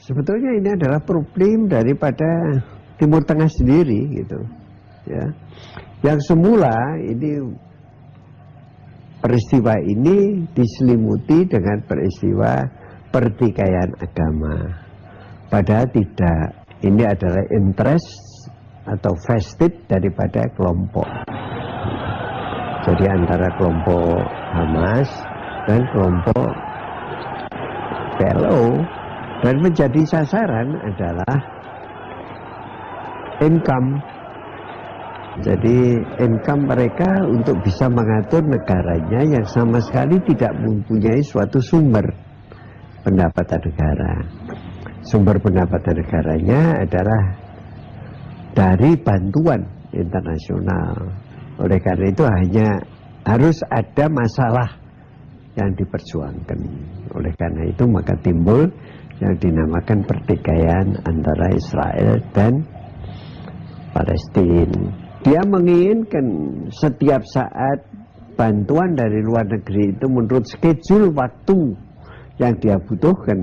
Sebetulnya ini adalah problem daripada Timur Tengah sendiri gitu, ya. Yang semula ini peristiwa ini diselimuti dengan peristiwa pertikaian agama. Padahal tidak. Ini adalah interest atau vested daripada kelompok. Jadi antara kelompok Hamas dan kelompok PLO, dan menjadi sasaran adalah income. Jadi income mereka untuk bisa mengatur negaranya yang sama sekali tidak mempunyai suatu sumber pendapatan negara. Sumber pendapatan negaranya adalah dari bantuan internasional. Oleh karena itu hanya harus ada masalah yang diperjuangkan. Oleh karena itu maka timbul yang dinamakan pertikaian antara Israel dan Palestina. Dia menginginkan setiap saat bantuan dari luar negeri itu menurut schedule waktu yang dia butuhkan.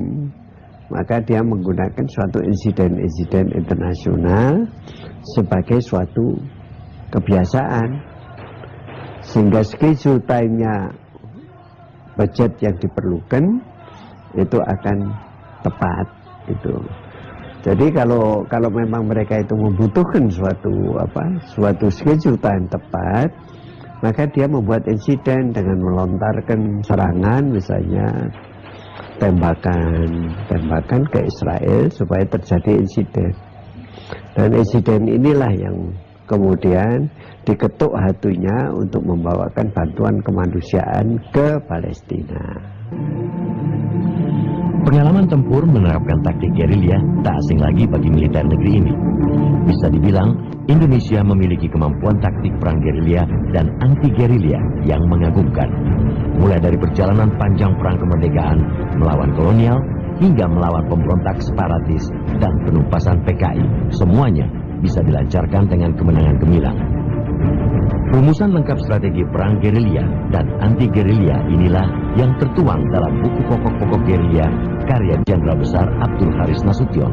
Maka dia menggunakan suatu insiden-insiden internasional sebagai suatu kebiasaan. Sehingga schedule time-nya budget yang diperlukan itu akan tepat itu. Jadi kalau memang mereka itu membutuhkan suatu schedule time tepat, maka dia membuat insiden dengan melontarkan serangan misalnya tembakan ke Israel supaya terjadi insiden. Dan insiden inilah yang kemudian diketuk hatinya untuk membawakan bantuan kemanusiaan ke Palestina. Pengalaman tempur menerapkan taktik gerilya tak asing lagi bagi militer negeri ini. Bisa dibilang, Indonesia memiliki kemampuan taktik perang gerilya dan anti-gerilya yang mengagumkan. Mulai dari perjalanan panjang perang kemerdekaan melawan kolonial hingga melawan pemberontak separatis dan penumpasan PKI, semuanya bisa dilancarkan dengan kemenangan gemilang. Rumusan lengkap strategi perang gerilya dan anti-gerilya inilah yang tertuang dalam buku pokok-pokok gerilya karya Jenderal Besar Abdul Haris Nasution.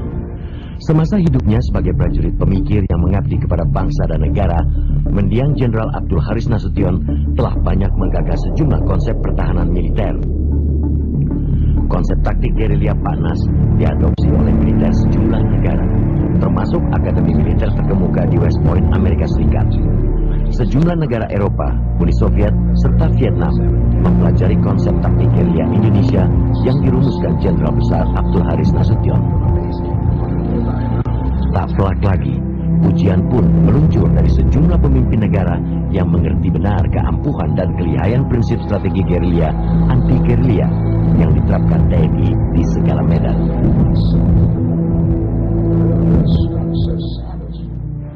Semasa hidupnya sebagai prajurit pemikir yang mengabdi kepada bangsa dan negara, mendiang Jenderal Abdul Haris Nasution telah banyak menggagas sejumlah konsep pertahanan militer. Konsep taktik gerilya panas diadopsi oleh militer sejumlah negara, termasuk Akademi Militer Terkemuka di West Point, Amerika Serikat. Sejumlah negara Eropa, Uni Soviet, serta Vietnam mempelajari konsep taktik gerilya Indonesia yang dirumuskan Jenderal Besar Abdul Haris Nasution. Tak pelak lagi, pujian pun meluncur dari sejumlah pemimpin negara yang mengerti benar keampuhan dan kelihayan prinsip strategi gerilya, anti-gerilya yang diterapkan TNI di segala medan.